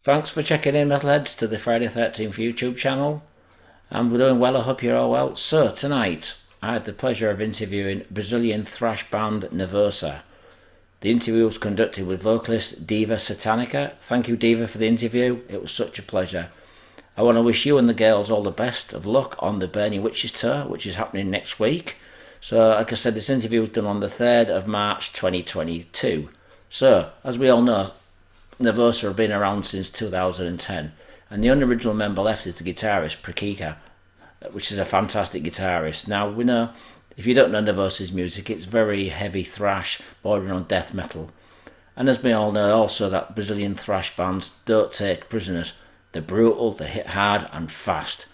Thanks for checking in, Metalheads, to the Friday 13th YouTube channel. And we're doing well, I hope you're all well. So, tonight, I had the pleasure of interviewing Brazilian thrash band Nervosa. The interview was conducted with vocalist Diva Satanica. Thank you, Diva, for the interview. It was such a pleasure. I want to wish you and the girls all the best of luck on the Burning Witches tour, which is happening next week. So, like I said, this interview was done on the 3rd of March 2022. So, as we all know, Nervosa have been around since 2010, and the only original member left is the guitarist Prakika, which is a fantastic guitarist. Now we know, if you don't know Nervosa's music, it's very heavy thrash, bordering on death metal. And as we all know, also that Brazilian thrash bands don't take prisoners. They're brutal, they hit hard and fast.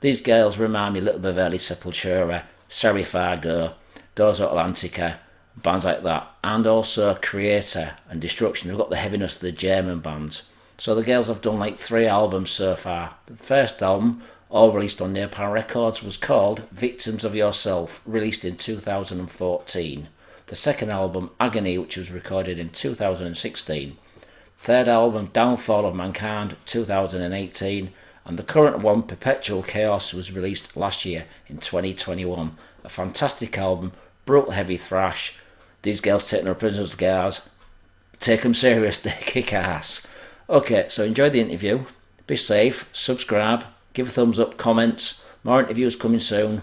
These girls remind me a little bit of early Sepultura, Serifago, Doza Atlantica, bands like that, and also Creator and Destruction. They've got the heaviness of the German bands. So the girls have done like 3 albums so far. The first album, all released on Napalm Records, was called Victims of Yourself, released in 2014. The second album, Agony, which was recorded in 2016. Third album, Downfall of Mankind, 2018. And the current one, Perpetual Chaos, was released last year in 2021. A fantastic album, brutal heavy thrash. These girls take no prisoners, guys. Take them serious, they kick ass. Okay, so enjoy the interview. Be safe, subscribe, give a thumbs up, comments. More interviews coming soon.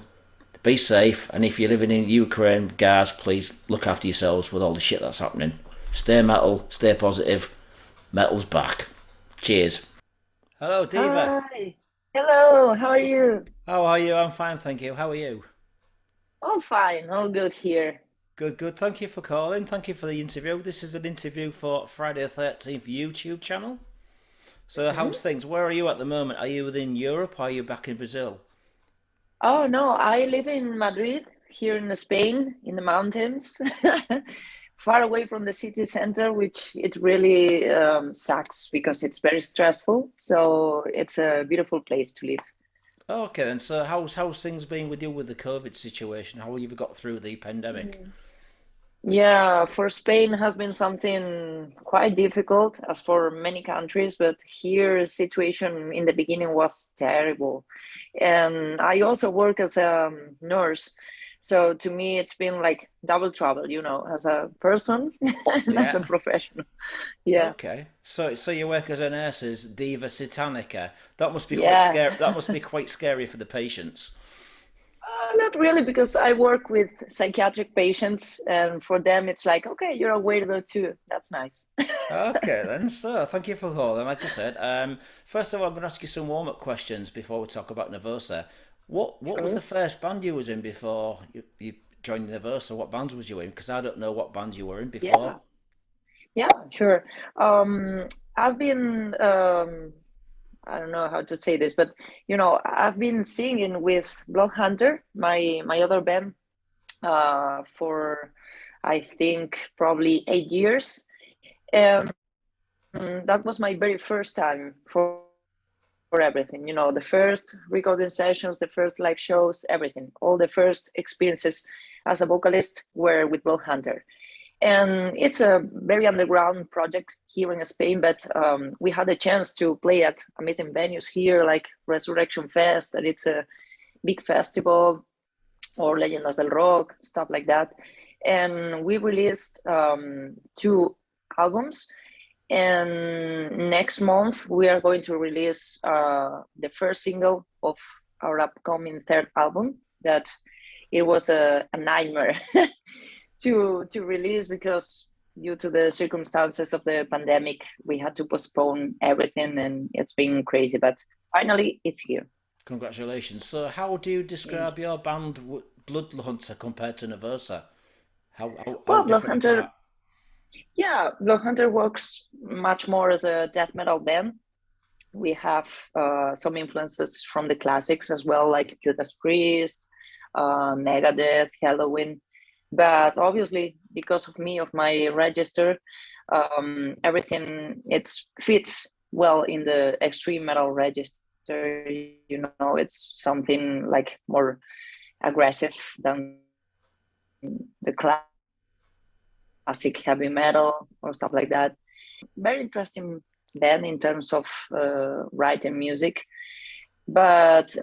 Be safe, and if you're living in Ukraine, guys, please look after yourselves with all the shit that's happening. Stay metal, stay positive. Metal's back. Cheers. Hello, Diva. Hi. Hello, how are you? How are you? I'm fine, thank you. How are you? All fine, all good here. Good, good. Thank you for calling. Thank you for the interview. This is an interview for Friday the 13th YouTube channel. So, Mhm. how's things? Where are you at the moment? Are you within Europe or are you back in Brazil? Oh no, I live in Madrid, here in Spain, in the mountains, far away from the city center, which it really sucks because it's very stressful. So it's a beautiful place to live. Okay, then. So, how's things been with you with the COVID situation? How have you got through the pandemic? Mhm. Yeah, for Spain has been something quite difficult, as for many countries, but here situation in the beginning was terrible. And I also work as a nurse, so to me it's been like double trouble, as a person and as a Yeah. professional. Yeah, Okay. So you work as a nurse as Diva Satanica. That must be quite yeah. scary. That must be quite scary for the patients. Not really, because I work with psychiatric patients, and for them it's like, okay, you're a weirdo too. That's nice. Okay then. So thank you for calling. Like I said, first of all, I'm going to ask you some warm-up questions before we talk about Nervosa. What was the Sure. first band you was in before you joined Nervosa? What bands was you in? Because I don't know what bands you were in before. Yeah. Yeah, sure. Um, I've been, I don't know how to say this, but I've been singing with Bloodhunter, my other band, for I think probably 8 years, and that was my very first time for everything. The first recording sessions, the first live shows, everything, all the first experiences as a vocalist were with Bloodhunter. And it's a very underground project here in Spain, but we had a chance to play at amazing venues here, like Resurrection Fest, and it's a big festival, or Leyendas del Rock, stuff like that. And we released 2 albums, and next month we are going to release the first single of our upcoming third album. That it was a nightmare to release, because due to the circumstances of the pandemic we had to postpone everything, and it's been crazy, but finally it's here. Congratulations. So how do you Thank describe you. your band Bloodhunter compared to Nervosa? How Well, different Bloodhunter, apart? yeah, Bloodhunter works much more as a death metal band. We have some influences from the classics as well, like Judas Priest, Megadeth, Halloween. But obviously, because of me, of my register, everything it fits well in the extreme metal register. It's something like more aggressive than the classic heavy metal or stuff like that. Very interesting band in terms of writing music. But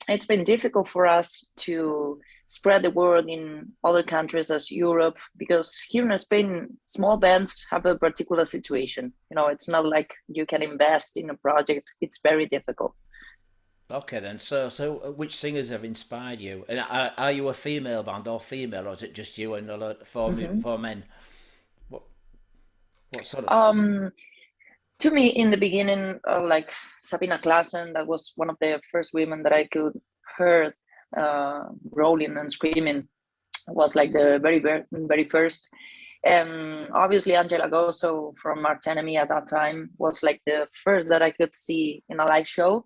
it's been difficult for us to spread the word in other countries as Europe, because here in Spain, small bands have a particular situation. You know, it's not like you can invest in a project. It's very difficult. Okay then. So which singers have inspired you? And are you a female band or female, or is it just you and Mhm. four men? What what sort of? Um, to me, in the beginning, like Sabina Klassen, that was one of the first women that I could hear rolling and screaming. Was like the very first. And obviously Angela Gosso from Arch Enemy at that time was like the first that I could see in a live show.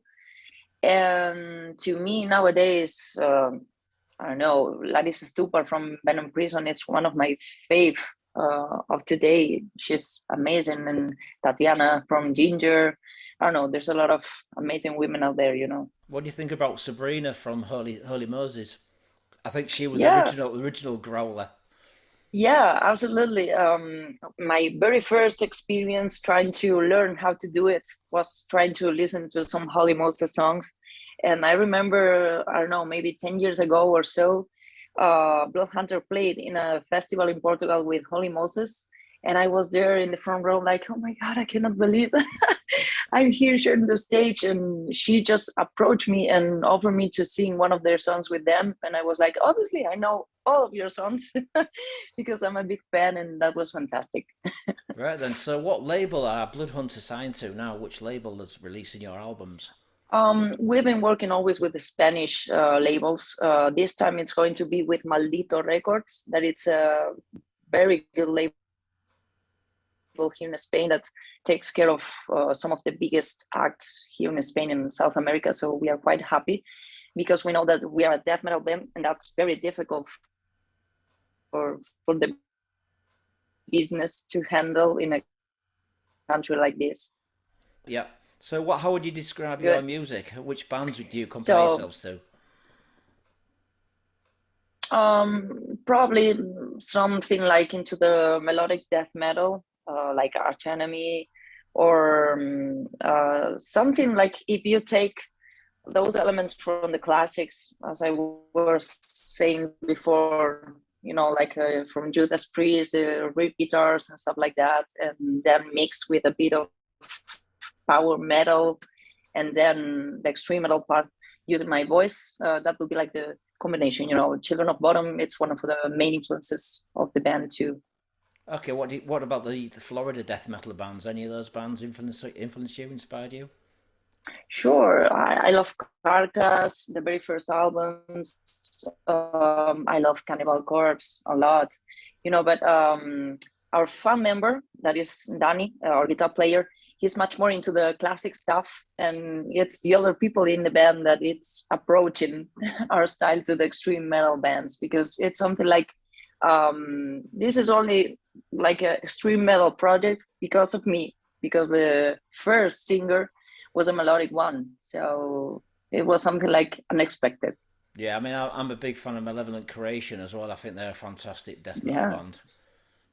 And to me nowadays, I don't know, Larissa Stupar from Venom Prison, it's one of my fave of today. She's amazing. And Tatiana from Ginger. I don't know, there's a lot of amazing women out there, you know. What do you think about Sabrina from Holy Moses? I think she was the Yeah, original growler. yeah, absolutely. My very first experience trying to learn how to do it was trying to listen to some Holy Moses songs. And I remember, I don't know, maybe 10 years ago or so, Bloodhunter played in a festival in Portugal with Holy Moses. And I was there in the front row, like, oh my God, I cannot believe I'm here sharing the stage. And she just approached me and offered me to sing one of their songs with them. And I was like, obviously, I know all of your songs because I'm a big fan, and that was fantastic. Right then. So what label are Bloodhunter signed to now? Which label is releasing your albums? We've been working always with the Spanish labels. This time it's going to be with Maldito Records, that it's a very good label here in Spain that takes care of some of the biggest acts here in Spain and South America. So we are quite happy because we know that we are a death metal band, and that's very difficult for the business to handle in a country like this. Yeah. So what? How would you describe your Good. music? Which bands do you compare So yourselves to? probably something like into the melodic death metal, like Arch Enemy, or something like if you take those elements from the classics, as I was saying before, you know, like from Judas Priest, the rip guitars and stuff like that, and then mixed with a bit of power metal, and then the extreme metal part using my voice. That would be like the combination. You know, Children of Bottom. It's one of the main influences of the band too. Okay. What about the Florida death metal bands? Any of those bands influenced you, inspired you? Sure, I love Carcass, the very first albums. I love Cannibal Corpse a lot, you know. But our fan member, that is Danny, our guitar player, he's much more into the classic stuff, and it's the other people in the band that it's approaching our style to the extreme metal bands, because it's something like this is only like an extreme metal project because of me, because the first singer was a melodic one. So it was something like unexpected. Yeah. I mean, I'm a big fan of Malevolent Creation as well. I think they're a fantastic death metal Yeah, band.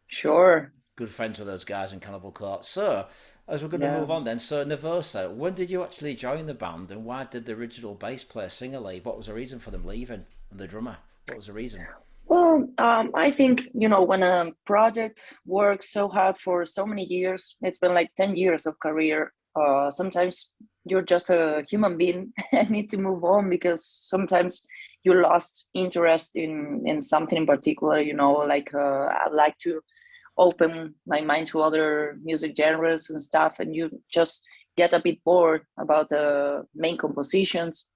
sure. Good friends with those guys in Cannibal Corpse. So, as we're going to Yeah. move on then, so Nervosa, when did you actually join the band, and why did the original bass player singer leave? What was the reason for them leaving? And the drummer, what was the reason? Well, I think, you know, when a project works so hard for so many years, it's been like 10 years of career. Sometimes you're just a human being and need to move on, because sometimes you lost interest in something in particular, you know, like I'd like to open my mind to other music genres and stuff, and you just get a bit bored about the main compositions.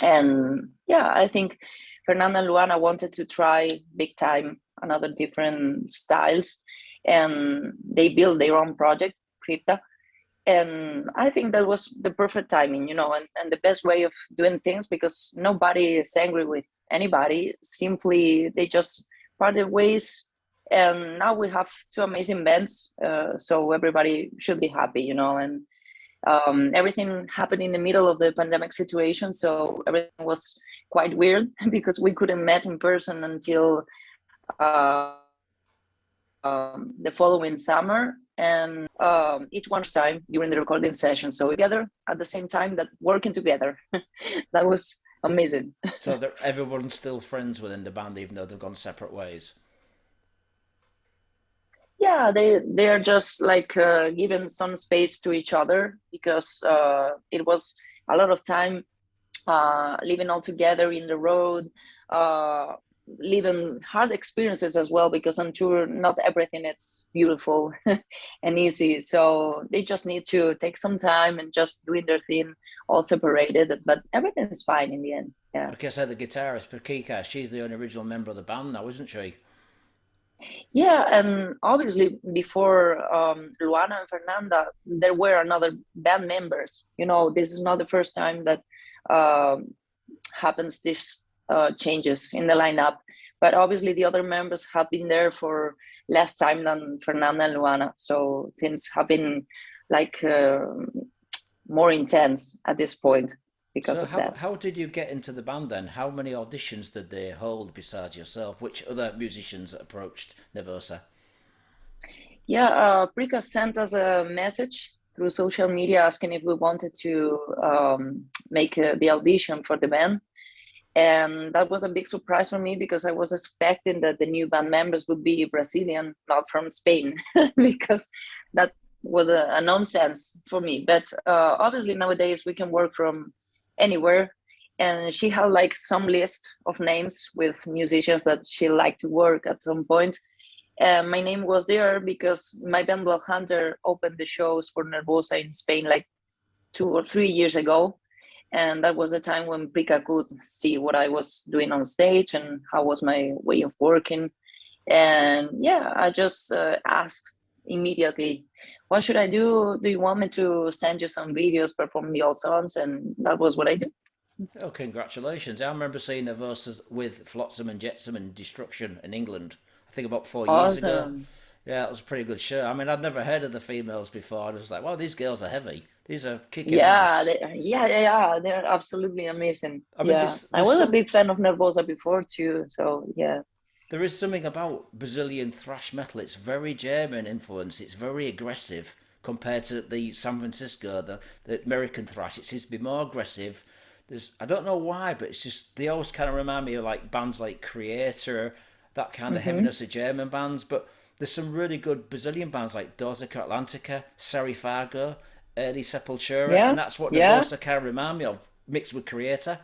And yeah, I think Fernanda and Luana wanted to try big time another different styles, and they built their own project, Crypta. And I think that was the perfect timing, you know, and the best way of doing things, because nobody is angry with anybody. Simply, they just parted ways. And now we have two amazing bands. So everybody should be happy, you know, and everything happened in the middle of the pandemic situation. So everything was quite weird because we couldn't meet in person until the following summer, and each one's time during the recording session. So together at the same time, that working together. That was amazing. So that everyone's still friends within the band, even though they've gone separate ways. Yeah, they are just like giving some space to each other, because it was a lot of time living all together in the road, living hard experiences as well, because on tour not everything is beautiful and easy. So they just need to take some time and just doing their thing, all separated, but everything's fine in the end. Yeah. Like I said, the guitarist Pakika, she's the only original member of the band now, isn't she? Yeah, and obviously before Luana and Fernanda, there were another band members. You know, this is not the first time that happens, this changes in the lineup. But obviously the other members have been there for less time than Fernanda and Luana. So things have been like more intense at this point because of that. How did you get into the band then? How many auditions did they hold besides yourself? Which other musicians approached Nervosa? Yeah, Prika sent us a message through social media asking if we wanted to make the audition for the band. And that was a big surprise for me, because I was expecting that the new band members would be Brazilian, not from Spain, because that was a nonsense for me. But obviously nowadays we can work from anywhere. And she had like some list of names with musicians that she liked to work at some point. And my name was there because my band Bloodhunter opened the shows for Nervosa in Spain like 2 or 3 years ago. And that was the time when Prika could see what I was doing on stage and how was my way of working. And yeah, I just asked immediately, what should I do? Do you want me to send you some videos, perform the old songs? And that was what I did. Oh, congratulations. I remember seeing Nervosa with Flotsam and Jetsam and Destruction in England, I think about 4 years ago. Awesome. Yeah, it was a pretty good show. I mean, I'd never heard of the females before. I was like, wow, these girls are heavy. These are kicking Yeah, ass. yeah, they're absolutely amazing. I mean, Yeah, I was a big fan of Nervosa before too. So yeah. there is something about Brazilian thrash metal. It's very German influence. It's very aggressive compared to the San Francisco, the American thrash. It seems to be more aggressive. I don't know why, but it's just they always kind of remind me of like bands like Creator, that kind of Mm-hmm. heaviness of German bands. But there's some really good Brazilian bands like Dorsica Atlantica, Sarifago, Early Sepultura, Yeah, and that's what yeah. Nervosa kind of remind me of, mixed with Creator.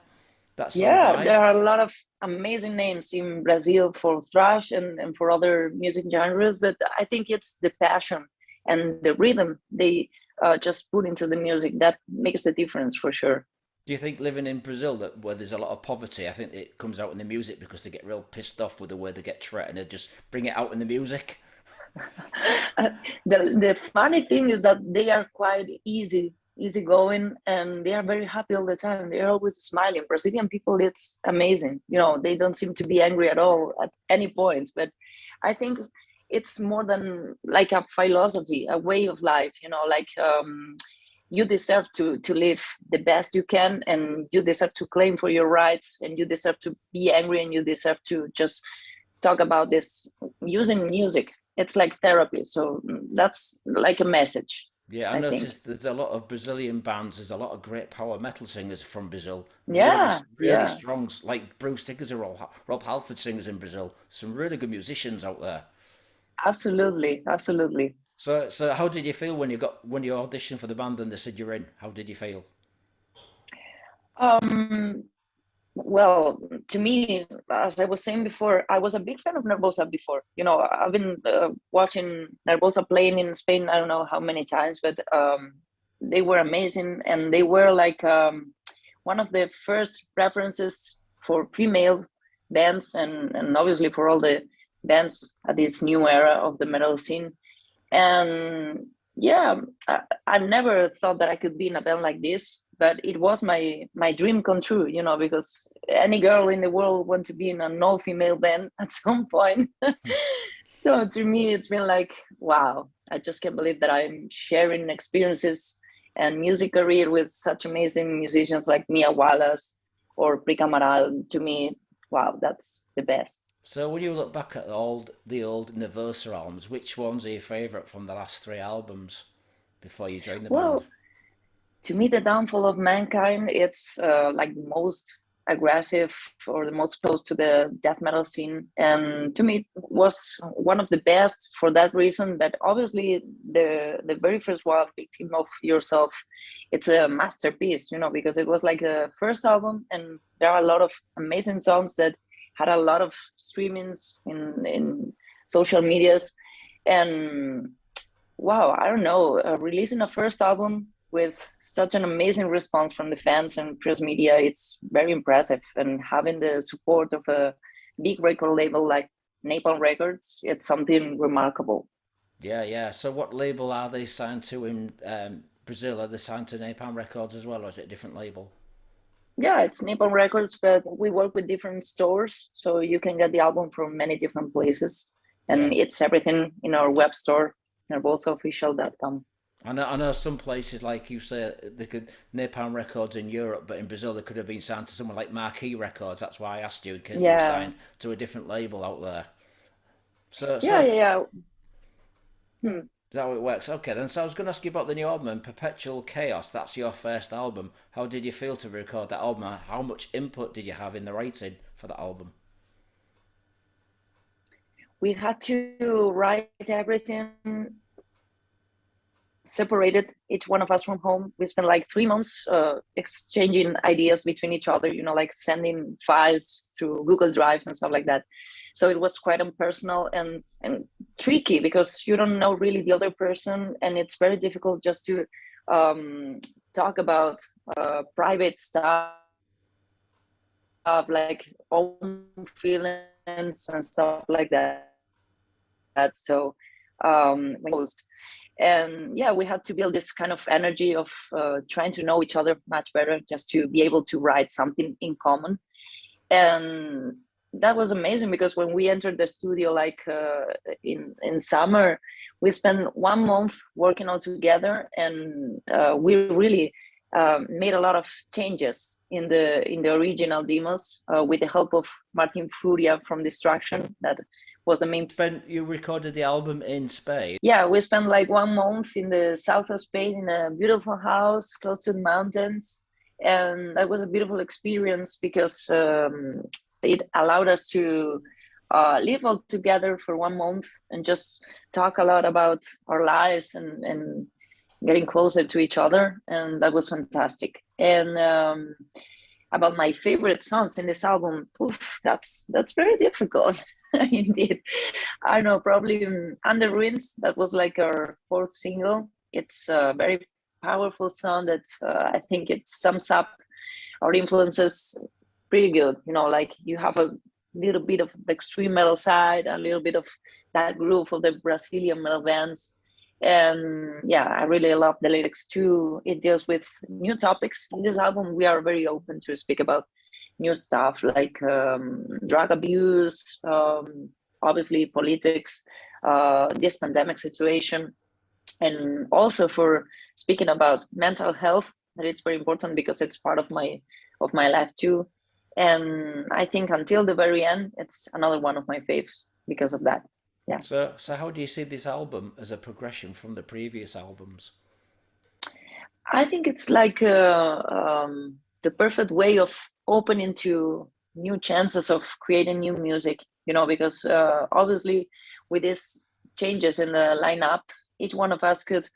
That sort of Yeah, vibe. there are a lot of amazing names in Brazil for thrash and for other music genres, but I think it's the passion and the rhythm they just put into the music that makes the difference for sure. Do you think living in Brazil, that where there's a lot of poverty, I think it comes out in the music because they get real pissed off with the way they get treated and they just bring it out in the music? The funny thing is that they are quite easy going, and they are very happy all the time. They're always smiling. Brazilian people, it's amazing. You know, they don't seem to be angry at all at any point. But I think it's more than like a philosophy, a way of life. You know, like you deserve to live the best you can, and you deserve to claim for your rights, and you deserve to be angry, and you deserve to just talk about this using music. It's like therapy. So that's like a message, Yeah, I I think. noticed there's a lot of Brazilian bands. There's a lot of great power metal singers from Brazil. Really, Yeah, really yeah, strong. Like Bruce Dickers or Rob Halford singers in Brazil. Some really good musicians out there. absolutely, absolutely. So how did you feel when you auditioned for the band and they said you're in? How did you feel? Um, well, to me, as I was saying before, I was a big fan of Nervosa before. You know, I've been watching Nervosa playing in Spain, I don't know how many times, but they were amazing. And they were like one of the first references for female bands, and obviously for all the bands at this new era of the metal scene. And yeah, I never thought that I could be in a band like this, but it was my dream come true, you know, because any girl in the world want to be in an all female band at some point. So to me it's been like, wow, I just can't believe that I'm sharing experiences and music career with such amazing musicians like Mia Wallace or Prika Amaral. To me, wow, that's the best. So when you look back at the old Nervosa albums, which ones are your favourite from the last three albums before you joined the band? Well, to me, the downfall of mankind, it's like the most aggressive or the most close to the death metal scene, and to me, it was one of the best for that reason. But obviously, the very first one, "Victim of Yourself," it's a masterpiece, because it was like the first album, and there are a lot of amazing songs that had a lot of streamings in social medias, and wow, I don't know, releasing a first album with such an amazing response from the fans and press media, it's very impressive. And having the support of a big record label like Napalm Records, it's something remarkable. Yeah, yeah. So what label are they signed to in Brazil? Are they signed to Napalm Records as well, or is it a different label? Yeah, it's Napalm Records, but we work with different stores, so you can get the album from many different places. Yeah. And it's everything in our web store, nervosaofficial.com. I know some places, like you say, they could Napalm Records in Europe, but in Brazil they could have been signed to someone like Marquee Records. That's why I asked you, in case they were Yeah, signed to a different label out there. So, yeah, so yeah, yeah. Hmm. is that how it works? Okay, then. So I was going to ask you about the new album, Perpetual Chaos. That's your first album. How did you feel to record that album? How much input did you have in the writing for that album? We had to write everything separated, each one of us from home. We spent like 3 months exchanging ideas between each other, like sending files through Google Drive and stuff like that. So it was quite impersonal and tricky because you don't know really the other person, and it's very difficult just to um, talk about private stuff like own feelings and stuff like that. So and yeah, we had to build this kind of energy of trying to know each other much better just to be able to write something in common. And that was amazing because when we entered the studio, like in summer, we spent 1 month working all together, and we really made a lot of changes in the original demos with the help of Martin Furia from Distraction. That was the main. You recorded the album in Spain. Yeah, we spent like 1 month in the south of Spain in a beautiful house close to the mountains, and that was a beautiful experience because it allowed us to live all together for 1 month and just talk a lot about our lives and getting closer to each other, and that was fantastic. And about my favorite songs in this album, oof, that's very difficult. Indeed, I don't know, probably Under Ruins. That was like our fourth single. It's a very powerful song that I think it sums up our influences pretty good. Like you have a little bit of the extreme metal side, a little bit of that groove of the Brazilian metal bands. And yeah, I really love the lyrics too. It deals with new topics. In this album, we are very open to speak about new stuff like drug abuse, obviously politics, this pandemic situation, and also for speaking about mental health. That it's very important because it's part of my life too. And I think until the very end, it's another one of my faves because of that. Yeah. So how do you see this album as a progression from the previous albums? I think it's like the perfect way of opening to new chances of creating new music, because obviously with these changes in the lineup, each one of us could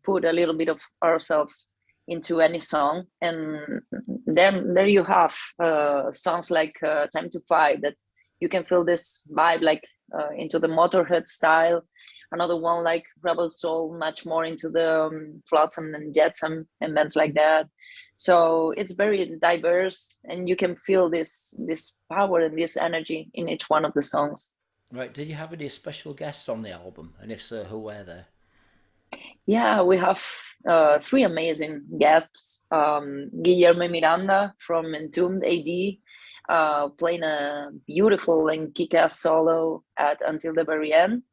put a little bit of ourselves into any song. And then there you have songs like Time to Fight that you can feel this vibe like into the Motorhead style. Another one like Rebel Soul, much more into the Flotsam and Jetsam and bands like that. So it's very diverse, and you can feel this power and this energy in each one of the songs. Right, did you have any special guests on the album? And if so, who were they? Yeah, we have three amazing guests. Guillermo Miranda from Entombed AD, playing a beautiful and kick-ass solo at Until the Very End.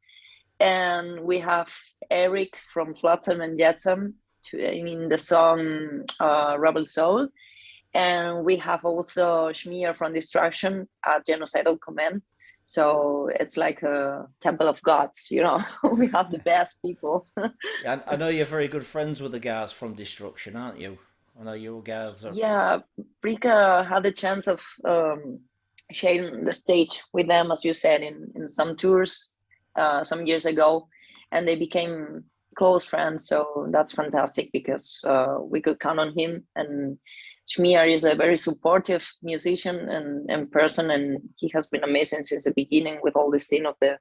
And we have Eric from Flotsam and Jetsam in the song Rebel Soul. And we have also Schmier from Destruction at Genocidal Command. So it's like a temple of gods, you know. We have the best people. Yeah, I know you're very good friends with the guys from Destruction, aren't you? I know you guys are. Yeah, Brika had the chance of sharing the stage with them, as you said, in some tours some years ago, and they became close friends. So that's fantastic because we could count on him. And Shmiar is a very supportive musician and person, and he has been amazing since the beginning with all this thing of the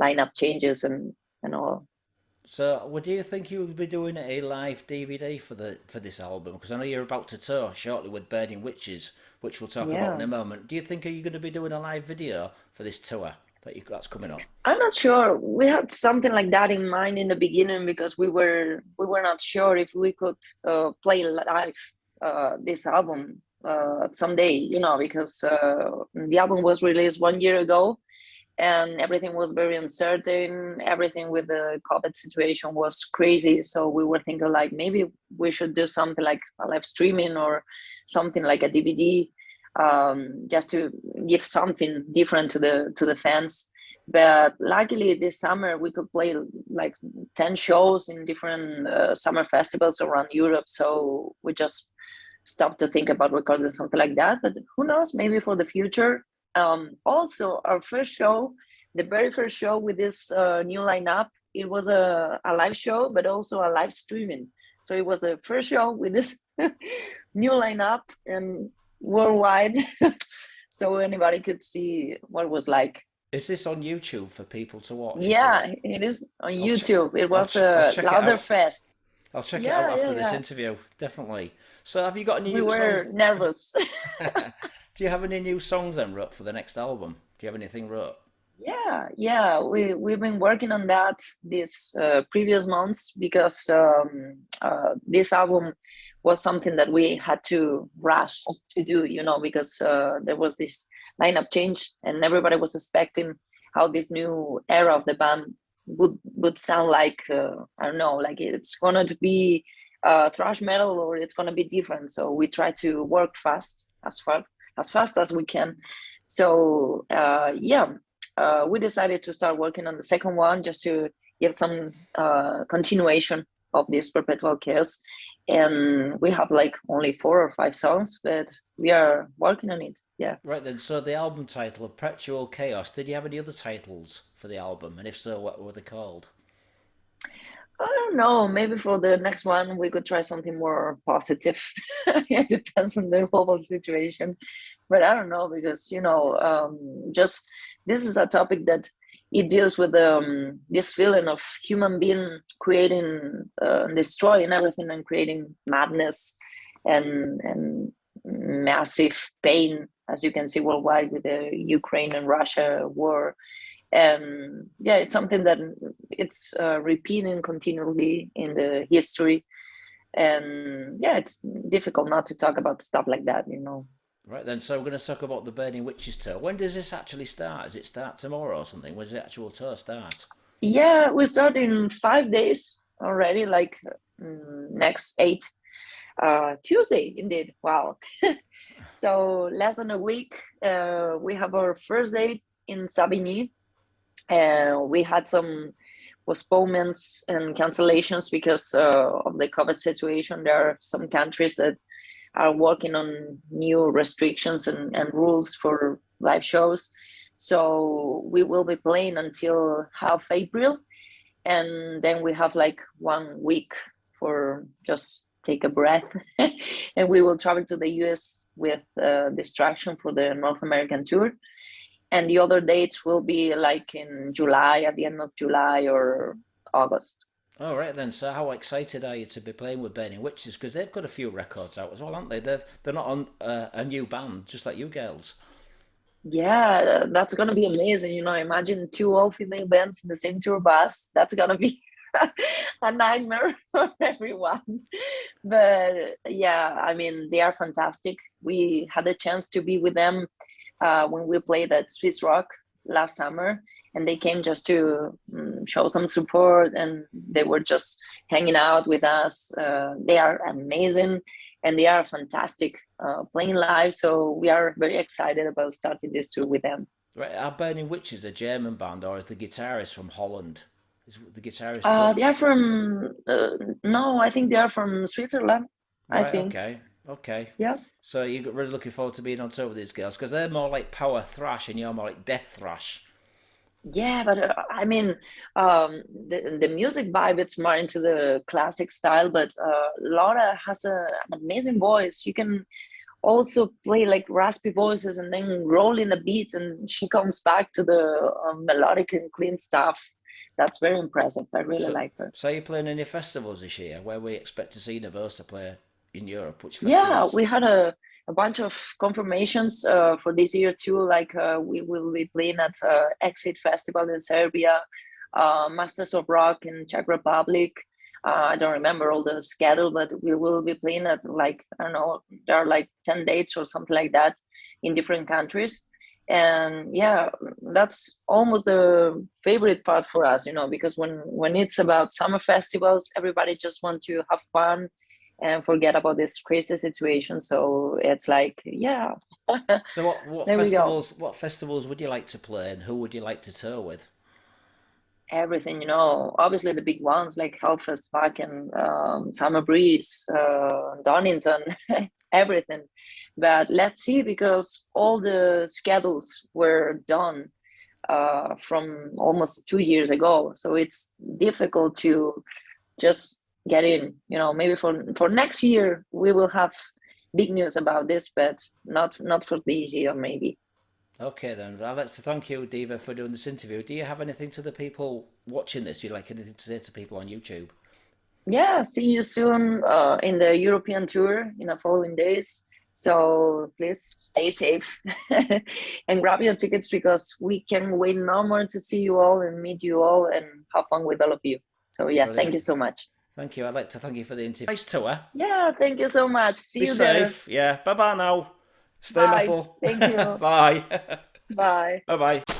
lineup changes and all. So, what do you think you will be doing a live DVD for this album? Because I know you're about to tour shortly with Burning Witches, which we'll talk about in Yeah. a moment. Do you think are you going to be doing a live video for this tour that's coming up? I'm not sure. We had something like that in mind in the beginning because we were not sure if we could play live this album someday, you know, because the album was released 1 year ago and everything was very uncertain. Everything with the COVID situation was crazy. So we were thinking like maybe we should do something like a live streaming or something like a DVD, just to give something different to the fans. But luckily this summer we could play like 10 shows in different summer festivals around Europe. So we just stopped to think about recording something like that. But who knows, maybe for the future. Also, our first show, the very first show with this new lineup, it was a live show, but also a live streaming. So it was a first show with this new lineup and worldwide, so anybody could see what it was like. Is this on YouTube for people to watch if they want? Yeah, it is on I'll check. YouTube. It was I'll a check it louder out. fest. I'll check it out Yeah, yeah, after this yeah. interview. Definitely. So, have you got any We new songs? were nervous. Do you have any new songs then wrote for the next album? Do you have anything wrote? Yeah, yeah, we've been working on that these previous months because this album was something that we had to rush to do, you know, because there was this lineup change and everybody was expecting how this new era of the band would sound like. I don't know, like it's gonna to be thrash metal or it's gonna be different. So we try to work fast as we can. So yeah, we decided to start working on the second one just to give some continuation of this Perpetual Chaos. And we have like only 4 or 5 songs, but we are working on it. Yeah. Right then, so the album title, Perpetual Chaos, did you have any other titles for the album? And if so, what were they called? I don't know. Maybe for the next one, we could try something more positive. It depends on the global situation, but I don't know because just this is a topic that it deals with this feeling of human being creating, destroying everything and creating madness and massive pain, as you can see worldwide with the Ukraine and Russia war. And yeah, it's something that it's repeating continually in the history. And yeah, it's difficult not to talk about stuff like that, you know. Right then, so we're going to talk about the Burning Witches tour. When does this actually start? Does it start tomorrow or something? When does the actual tour start? Yeah, we start in 5 days already, like next 8 Tuesday, indeed. Wow. So less than a week, we have our first date in Savigny. We had some postponements and cancellations because of the COVID situation. There are some countries that are working on new restrictions and rules for live shows. So we will be playing until half April. And then we have like 1 week for just take a breath. And we will travel to the US with Distraction for the North American tour. And the other dates will be like in July, at the end of July or August. All right then, so how excited are you to be playing with Burning Witches? Because they've got a few records out as well, aren't they? They're not on a new band, just like you girls. Yeah, that's gonna be amazing. You know, imagine two all-female bands in the same tour bus. That's gonna be a nightmare for everyone. But yeah, I mean, they are fantastic. We had a chance to be with them when we played at Swiss Rock last summer, and they came just to show some support, and they were just hanging out with us. They are amazing, and they are fantastic playing live. So we are very excited about starting this tour with them. Right, are Burning Witches a German band, or is the guitarist from Holland? Is the guitarist They are Dutch? from no, I think they are from Switzerland. I Right, think, okay, okay. yeah. So you're really looking forward to being on tour with these girls because they're more like power thrash and you're more like death thrash. Yeah, but I mean, the music vibe, it's more into the classic style. But Laura has an amazing voice. You can also play like raspy voices and then roll in a beat, and she comes back to the melodic and clean stuff. That's very impressive. I really So, like her. so you're playing any festivals this year where we expect to see Nervosa play in Europe? Which Yeah, festivals? we had a bunch of confirmations for this year too. Like we will be playing at Exit Festival in Serbia, Masters of Rock in Czech Republic. I don't remember all the schedule, but we will be playing at like, I don't know, there are like 10 dates or something like that in different countries. And yeah, that's almost the favorite part for us, because when it's about summer festivals, everybody just want to have fun and forget about this crazy situation. So it's like, yeah, So what there we go. festivals would you like to play and who would you like to tour with? Everything, obviously the big ones like Hellfest, Wacken, Summer Breeze, Donington, everything. But let's see, because all the schedules were done from almost 2 years ago. So it's difficult to just get in. Maybe for next year we will have big news about this, but not for this year maybe. Okay then, I'd like to thank you, Diva, for doing this interview. Do you have anything to the people watching this? Do you like anything to say to people on YouTube? Yeah, see you soon in the European tour in the following days. So please stay safe and grab your tickets, because we can wait no more to see you all and meet you all and have fun with all of you. So yeah, thank Brilliant. you so much. Thank you. I'd like to thank you for the interview. Nice tour. Yeah, thank you so much. See Be you there. safe. Yeah. Bye bye now. Stay Bye. metal. Thank you. Bye. Bye. Bye bye.